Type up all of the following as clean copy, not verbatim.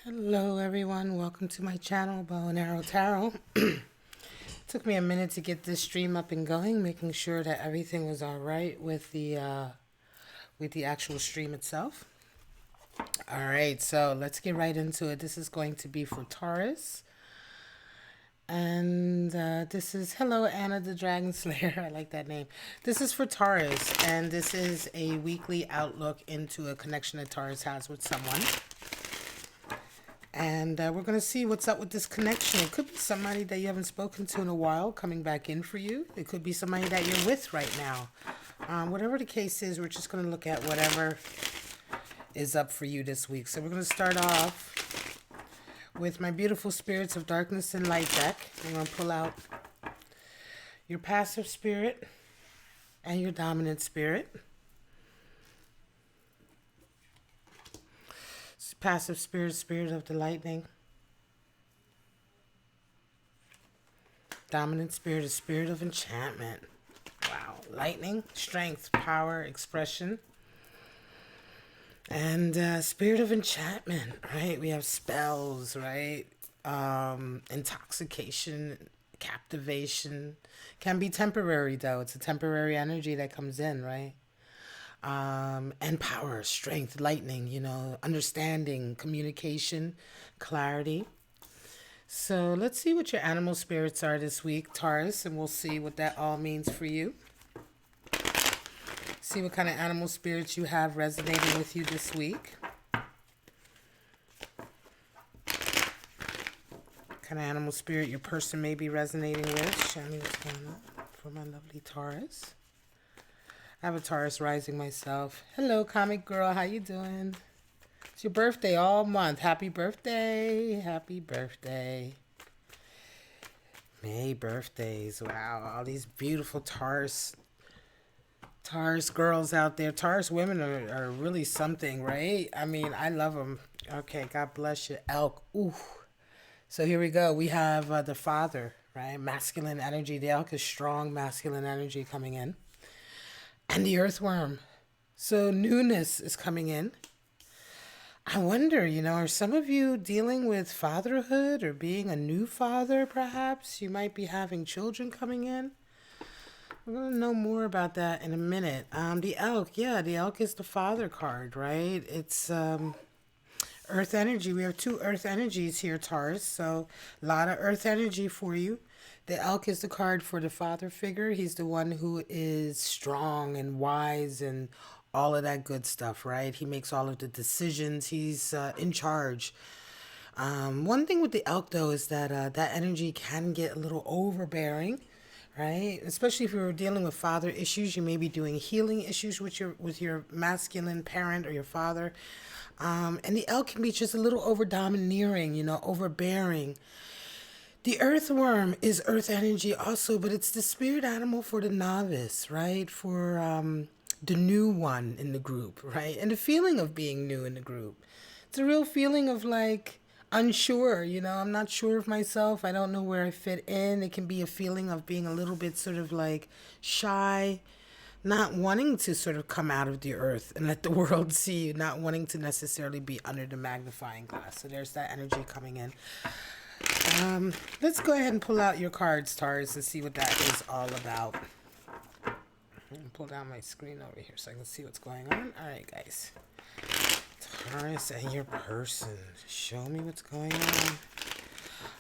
Hello everyone, welcome to my channel, Bow and Arrow Tarot. Took me a minute to get this stream up and going, making sure that everything was all right with the actual stream itself. All right, so let's get right into it. This is going to be for Taurus. And this is, hello Anna the Dragon Slayer, I like that name. This is for Taurus, and this is a weekly outlook into a connection that Taurus has with someone. And we're going to see what's up with this connection. It could be somebody that you haven't spoken to in a while coming back in for you. It could be somebody that you're with right now. Whatever the case is, we're just going to look at whatever is up for you this week. So we're going to start off with my beautiful Spirits of Darkness and Light deck. I'm going to pull out your passive spirit and your dominant spirit. Passive spirit, spirit of the lightning. Dominant spirit is spirit of enchantment. Wow. Lightning, strength, power, expression. And spirit of enchantment, right? We have spells, right? Intoxication, captivation. Can be temporary, though. It's a temporary energy that comes in, right? And power, strength, lightning, you know, understanding, communication, clarity. So let's see what your animal spirits are this week, Taurus, and we'll see what that all means for you. See what kind of animal spirits you have resonating with you this week. What kind of animal spirit your person may be resonating with. Show me what's going on for my lovely Taurus. I have a Taurus rising myself. Hello, comic girl. How you doing? It's your birthday all month. Happy birthday. Happy birthday. May birthdays. Wow. All these beautiful Taurus girls out there. Taurus women are really something, right? I mean, I love them. Okay, God bless you. Elk. Ooh. So here we go. We have the father, right? Masculine energy. The elk is strong masculine energy coming in. And the earthworm. So newness is coming in. I wonder, you know, are some of you dealing with fatherhood or being a new father, perhaps? You might be having children coming in. We're going to know more about that in a minute. The elk, yeah, the elk is the father card, right? It's earth energy. We have two earth energies here, Taurus. So a lot of earth energy for you. The elk is the card for the father figure. He's the one who is strong and wise and all of that good stuff, right? He makes all of the decisions. He's in charge. One thing with the elk, though, is that that energy can get a little overbearing, right? Especially if you're dealing with father issues. You may be doing healing issues with your masculine parent or your father. And the elk can be just a little over domineering, you know, overbearing. The earthworm is earth energy also, but it's the spirit animal for the novice, right? For the new one in the group, right? And the feeling of being new in the group. It's a real feeling of like unsure, you know, I'm not sure of myself. I don't know where I fit in. It can be a feeling of being a little bit sort of like shy, not wanting to sort of come out of the earth and let the world see you, not wanting to necessarily be under the magnifying glass. So there's that energy coming in. Let's go ahead and pull out your cards, Taurus, and see what that is all about. I'm going to pull down my screen over here so I can see what's going on. All right, guys. Taurus and your person. Show me what's going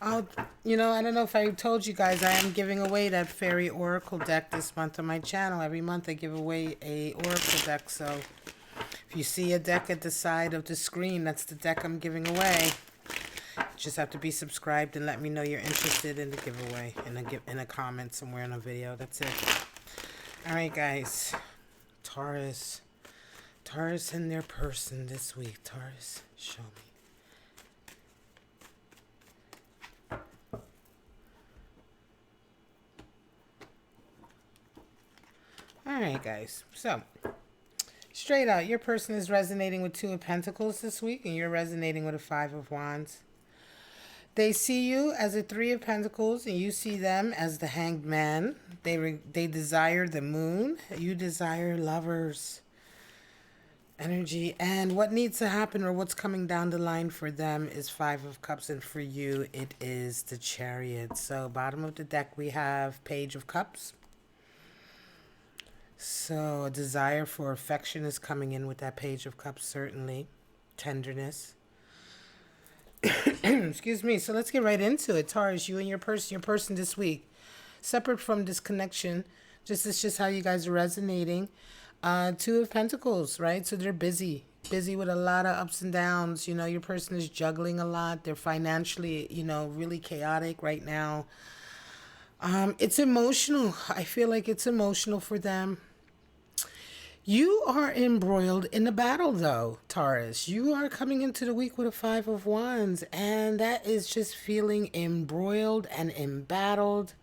on. You know, I don't know if I told you guys, I am giving away that Fairy Oracle deck this month on my channel. Every month I give away a Oracle deck, so if you see a deck at the side of the screen, that's the deck I'm giving away. Just have to be subscribed and let me know you're interested in the giveaway in a comment somewhere in a video. That's it. All right, guys. Taurus and their person this week. Taurus, show me. All right, guys. So, straight out, your person is resonating with Two of Pentacles this week, and you're resonating with a Five of Wands. They see you as a Three of Pentacles, and you see them as the Hanged Man. They desire the moon. You desire lovers. energy. And what needs to happen or what's coming down the line for them is Five of Cups, and for you it is the Chariot. So bottom of the deck we have Page of Cups. So a desire for affection is coming in with that Page of Cups, certainly. Tenderness. Excuse me. So let's get right into it. Taurus, you and your person this week. Separate from this connection, it's just how you guys are resonating. Two of Pentacles, right? So they're busy with a lot of ups and downs. You know, your person is juggling a lot. They're financially, you know, really chaotic right now. It's emotional. I feel like it's emotional for them. You are embroiled in a battle, though, Taurus. You are coming into the week with a Five of Wands, and that is just feeling embroiled and embattled.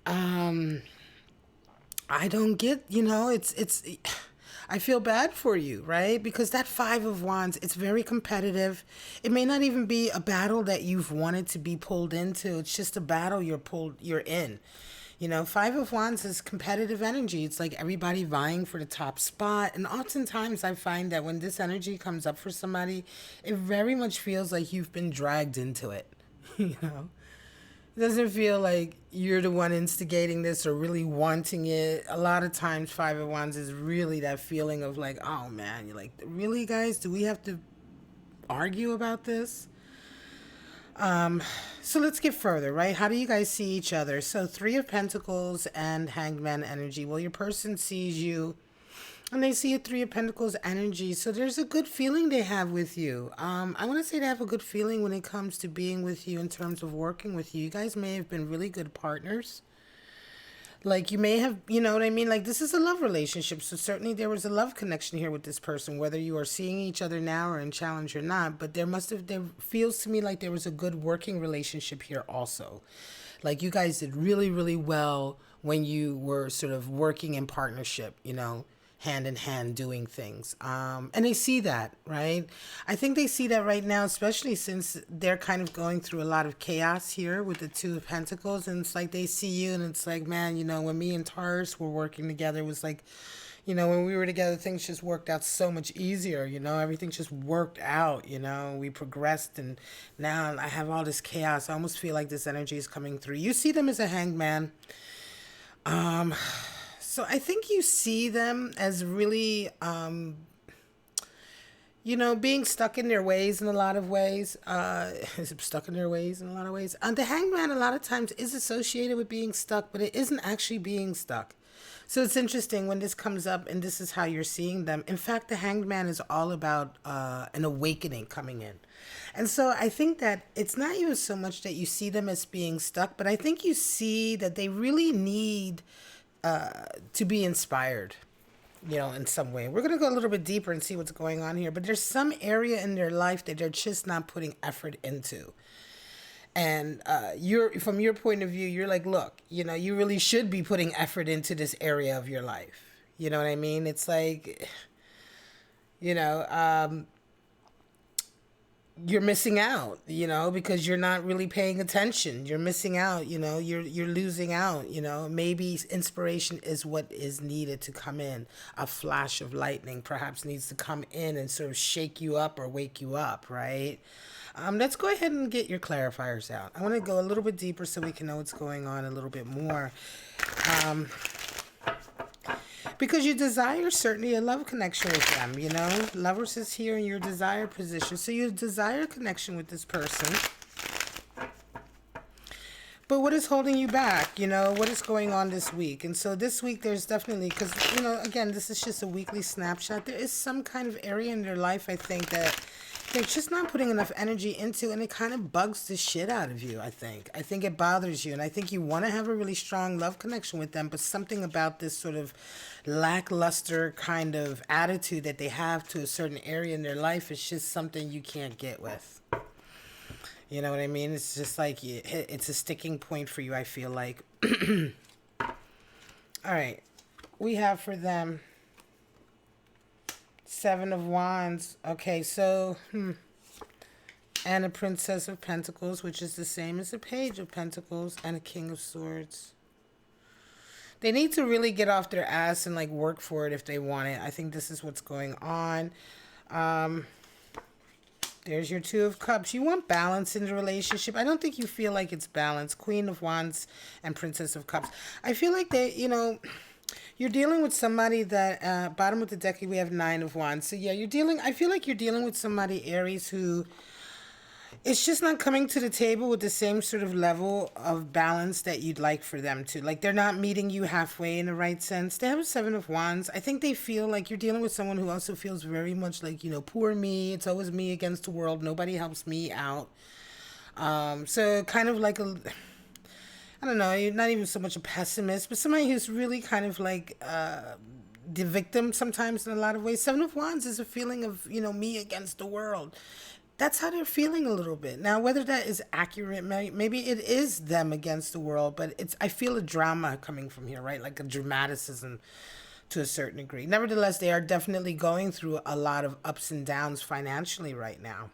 I don't get, you know, I feel bad for you, right? Because that Five of Wands, it's very competitive. It may not even be a battle that you've wanted to be pulled into. It's just a battle you're in. You know, Five of Wands is competitive energy. It's like everybody vying for the top spot. And oftentimes I find that when this energy comes up for somebody, it very much feels like you've been dragged into it. You know? It doesn't feel like you're the one instigating this or really wanting it. A lot of times Five of Wands is really that feeling of like, oh man, you're like, really guys, do we have to argue about this? So let's get further, right? How do you guys see each other? So Three of Pentacles and Hanged Man energy. Well, your person sees you and they see a Three of Pentacles energy. So there's a good feeling they have with you. I want to say they have a good feeling when it comes to being with you in terms of working with you. You guys may have been really good partners. Like you may have, you know what I mean? Like this is a love relationship. So certainly there was a love connection here with this person, whether you are seeing each other now or in challenge or not. But there feels to me like there was a good working relationship here also. Like you guys did really, really well when you were sort of working in partnership, you know, hand in hand doing things. And they see that, right? I think they see that right now, especially since they're kind of going through a lot of chaos here with the Two of Pentacles. And it's like they see you and it's like, man, you know, when me and Taurus were working together, it was like, you know, when we were together, things just worked out so much easier, you know, everything just worked out, you know, we progressed and now I have all this chaos. I almost feel like this energy is coming through. You see them as a hanged man. So I think you see them as really, you know, being stuck in their ways in a lot of ways. Stuck in their ways in a lot of ways. The hangman a lot of times is associated with being stuck, but it isn't actually being stuck. So it's interesting when this comes up and this is how you're seeing them. In fact, the hanged man is all about an awakening coming in. And so I think that it's not even so much that you see them as being stuck, but I think you see that they really need to be inspired, you know, in some way. We're going to go a little bit deeper and see what's going on here, but there's some area in their life that they're just not putting effort into. And from your point of view, you're like, look, you know, you really should be putting effort into this area of your life. You know what I mean? It's like, you know, you're missing out, you know, because you're not really paying attention. You're missing out, you know, you're losing out, you know. Maybe inspiration is what is needed to come in. A flash of lightning perhaps needs to come in and sort of shake you up or wake you up, right? Let's go ahead and get your clarifiers out. I want to go a little bit deeper so we can know what's going on a little bit more. Because you desire certainly a love connection with them, you know. Lovers is here in your desire position. So you desire connection with this person. But what is holding you back? You know, what is going on this week? And so this week there's definitely, because, you know, again, this is just a weekly snapshot. There is some kind of area in their life, I think, that they're just not putting enough energy into, and it kind of bugs the shit out of you, I think. I think it bothers you, and I think you want to have a really strong love connection with them, but something about this sort of lackluster kind of attitude that they have to a certain area in their life is just something you can't get with. You know what I mean? It's just like, it's a sticking point for you, I feel like. All right. We have for them Seven of Wands. Okay, so, and a Princess of Pentacles, which is the same as a Page of Pentacles, and a King of Swords. They need to really get off their ass and like work for it if they want it. I think this is what's going on. Um, there's your Two of Cups. You want balance in the relationship. I don't think you feel like it's balanced. Queen of Wands and Princess of Cups. I feel like they, you're dealing with somebody that, bottom of the deck, we have Nine of Wands. So yeah, I feel like you're dealing with somebody, Aries, who it's just not coming to the table with the same sort of level of balance that you'd like for them to. Like, they're not meeting you halfway in the right sense. They have a Seven of Wands. I think they feel like you're dealing with someone who also feels very much like, poor me. It's always me against the world. Nobody helps me out. So kind of like I don't know, you're not even so much a pessimist, but somebody who's really kind of like the victim sometimes in a lot of ways. Seven of Wands is a feeling of, me against the world. That's how they're feeling a little bit. Now, whether that is accurate, maybe it is them against the world, but I feel a drama coming from here, right? Like a dramaticism to a certain degree. Nevertheless, they are definitely going through a lot of ups and downs financially right now.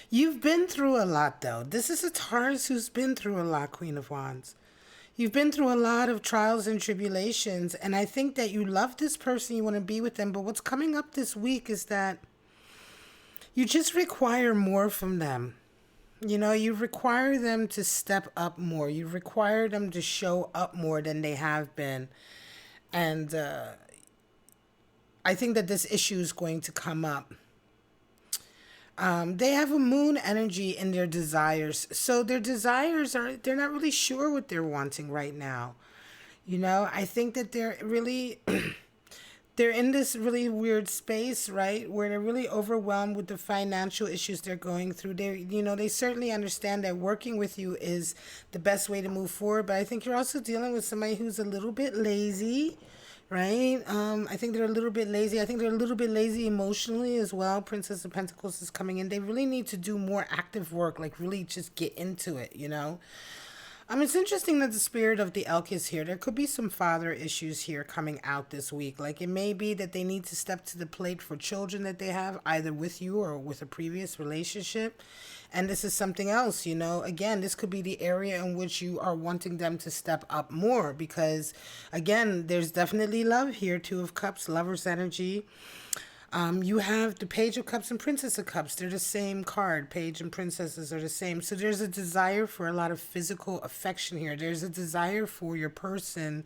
You've been through a lot, though. This is a Taurus who's been through a lot, Queen of Wands. You've been through a lot of trials and tribulations, and I think that you love this person, you want to be with them, but what's coming up this week is that you just require more from them. You require them to step up more. You require them to show up more than they have been. And I think that this issue is going to come up. They have a moon energy in their desires. So their desires they're not really sure what they're wanting right now. I think that they're really... they're in this really weird space, right, where they're really overwhelmed with the financial issues they're going through. They certainly understand that working with you is the best way to move forward, but I think you're also dealing with somebody who's a little bit lazy, right? I think they're a little bit lazy. I think they're a little bit lazy emotionally as well. Princess of Pentacles is coming in. They really need to do more active work, like really just get into it, It's interesting that the spirit of the elk is here. There could be some father issues here coming out this week. Like, it may be that they need to step to the plate for children that they have, either with you or with a previous relationship. And this is something else, Again, this could be the area in which you are wanting them to step up more. Because, again, there's definitely love here. Two of Cups, lover's energy. You have the Page of Cups and Princess of Cups. They're the same card. Page and Princesses are the same. So there's a desire for a lot of physical affection here. There's a desire for your person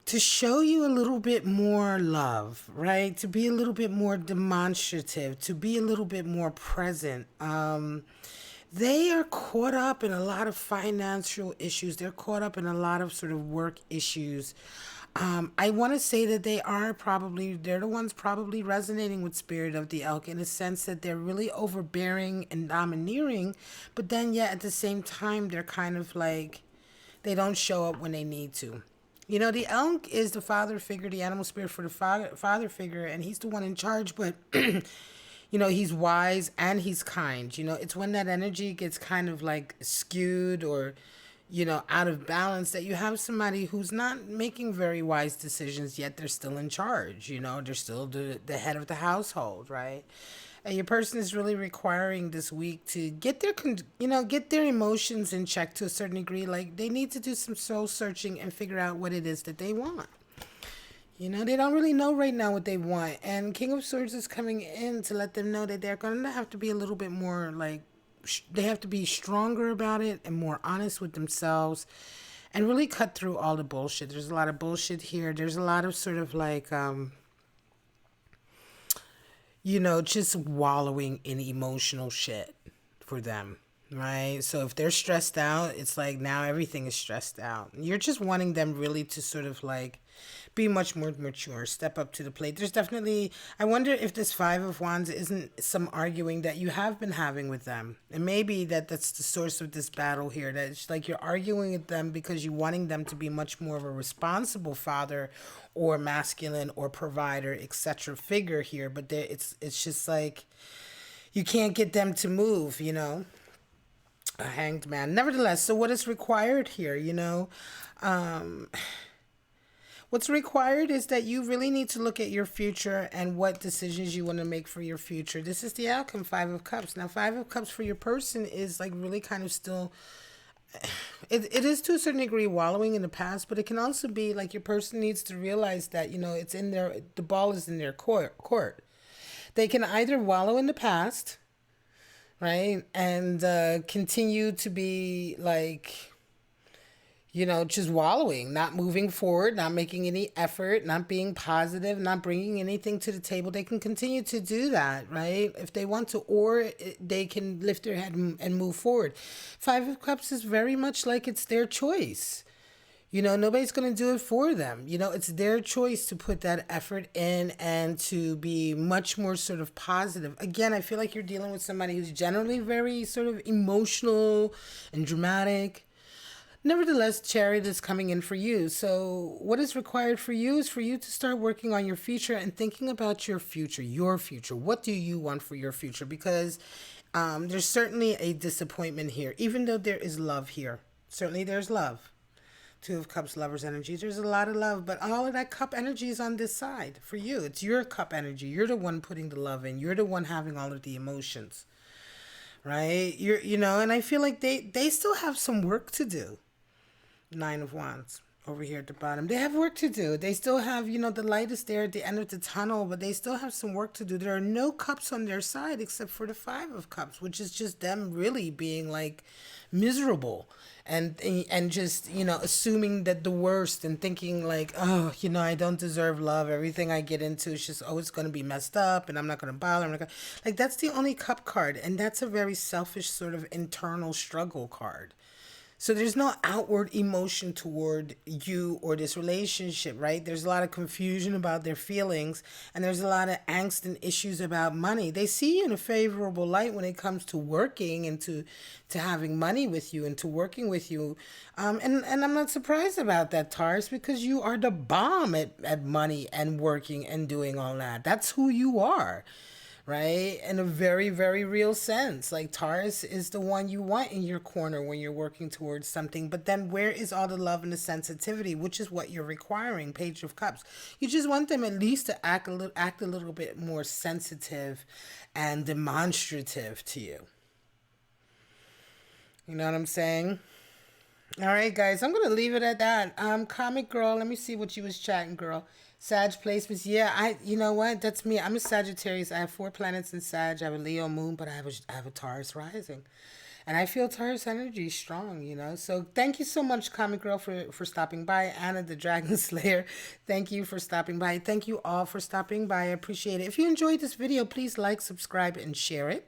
to show you a little bit more love, right? To be a little bit more demonstrative, to be a little bit more present. They are caught up in a lot of financial issues. They're caught up in a lot of sort of work issues. I want to say that they're the ones probably resonating with Spirit of the Elk in a sense that they're really overbearing and domineering, but then yet at the same time, they're kind of like, they don't show up when they need to. The elk is the father figure, the animal spirit for the father figure, and he's the one in charge, but, he's wise and he's kind. It's when that energy gets kind of like skewed or out of balance that you have somebody who's not making very wise decisions, yet they're still in charge. They're still the head of the household, right? And your person is really requiring this week to get their emotions in check to a certain degree. Like, they need to do some soul searching and figure out what it is that they want. They don't really know right now what they want. And King of Swords is coming in to let them know that they're going to have to be a little bit more like, they have to be stronger about it and more honest with themselves and really cut through all the bullshit. There's a lot of bullshit here. There's a lot of sort of like, just wallowing in emotional shit for them, right? So if they're stressed out, it's like now everything is stressed out. You're just wanting them really to sort of like be much more mature, step up to the plate. There's definitely, I wonder if this Five of Wands isn't some arguing that you have been having with them. And maybe that's the source of this battle here, that it's like you're arguing with them because you're wanting them to be much more of a responsible father or masculine or provider, etc. figure here. But it's just like you can't get them to move, a hanged man. Nevertheless, so what is required here, what's required is that you really need to look at your future and what decisions you want to make for your future. This is the outcome, Five of Cups. Now, Five of Cups for your person is like really kind of still it is to a certain degree wallowing in the past, but it can also be like your person needs to realize that, it's in their, the ball is in their court. They can either wallow in the past, right? And continue to be like, just wallowing, not moving forward, not making any effort, not being positive, not bringing anything to the table. They can continue to do that, right? If they want to, or they can lift their head and move forward. Five of Cups is very much like it's their choice. Nobody's going to do it for them. It's their choice to put that effort in and to be much more sort of positive. Again, I feel like you're dealing with somebody who's generally very sort of emotional and dramatic. Nevertheless, Chariot is coming in for you. So what is required for you is for you to start working on your future and thinking about your future, your future. What do you want for your future? Because there's certainly a disappointment here, even though there is love here. Certainly there's love. Two of Cups, Lover's energy. There's a lot of love, but all of that cup energy is on this side for you. It's your cup energy. You're the one putting the love in. You're the one having all of the emotions, right? And I feel like they still have some work to do. Nine of Wands over here at the bottom. They have work to do. They still have, the light is there at the end of the tunnel, but they still have some work to do. There are no cups on their side except for the Five of Cups, which is just them really being like miserable and just, assuming that the worst and thinking like, oh, I don't deserve love. Everything I get into is just, oh, it's going to be messed up and I'm not going to bother. Like, that's the only cup card. And that's a very selfish sort of internal struggle card. So there's no outward emotion toward you or this relationship, right? There's a lot of confusion about their feelings, and there's a lot of angst and issues about money. They see you in a favorable light when it comes to working and to having money with you and to working with you. And I'm not surprised about that, Taurus, because you are the bomb at money and working and doing all that. That's who you are. Right? In a very, very real sense. Like Taurus is the one you want in your corner when you're working towards something. But then where is all the love and the sensitivity, which is what you're requiring, Page of Cups. You just want them at least to act a little bit more sensitive and demonstrative to you. You know what I'm saying? All right, guys, I'm going to leave it at that. Comic Girl, let me see what you was chatting, girl. Sag placements. Yeah, you know what? That's me. I'm a Sagittarius. I have 4 planets in Sag. I have a Leo moon, but I have a Taurus rising. And I feel Taurus energy strong, So thank you so much, Comic Girl, for stopping by. Anna, the Dragon Slayer, thank you for stopping by. Thank you all for stopping by. I appreciate it. If you enjoyed this video, please like, subscribe, and share it.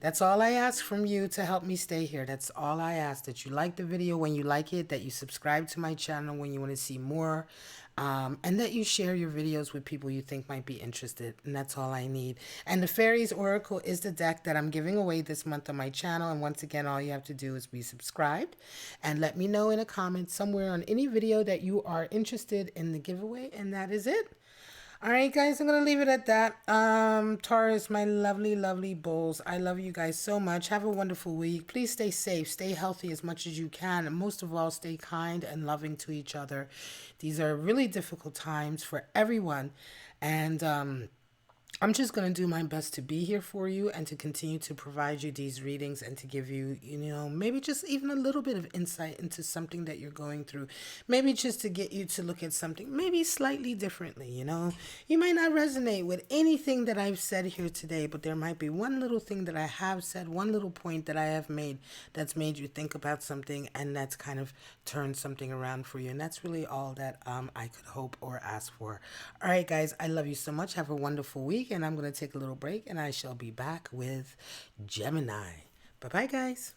That's all I ask from you to help me stay here. That's all I ask, that you like the video when you like it, that you subscribe to my channel when you want to see more, and that you share your videos with people you think might be interested. And that's all I need. And the Fairies Oracle is the deck that I'm giving away this month on my channel. And once again, all you have to do is be subscribed and let me know in a comment somewhere on any video that you are interested in the giveaway. And that is it. All right, guys, I'm going to leave it at that. Taurus, my lovely, lovely bulls, I love you guys so much. Have a wonderful week. Please stay safe, stay healthy as much as you can, and most of all, stay kind and loving to each other. These are really difficult times for everyone, and I'm just going to do my best to be here for you and to continue to provide you these readings and to give you, maybe just even a little bit of insight into something that you're going through. Maybe just to get you to look at something maybe slightly differently, You might not resonate with anything that I've said here today, but there might be one little thing that I have said, one little point that I have made that's made you think about something, and that's kind of turned something around for you. And that's really all that I could hope or ask for. All right, guys, I love you so much. Have a wonderful week. And I'm going to take a little break, and I shall be back with Gemini. Bye-bye, guys.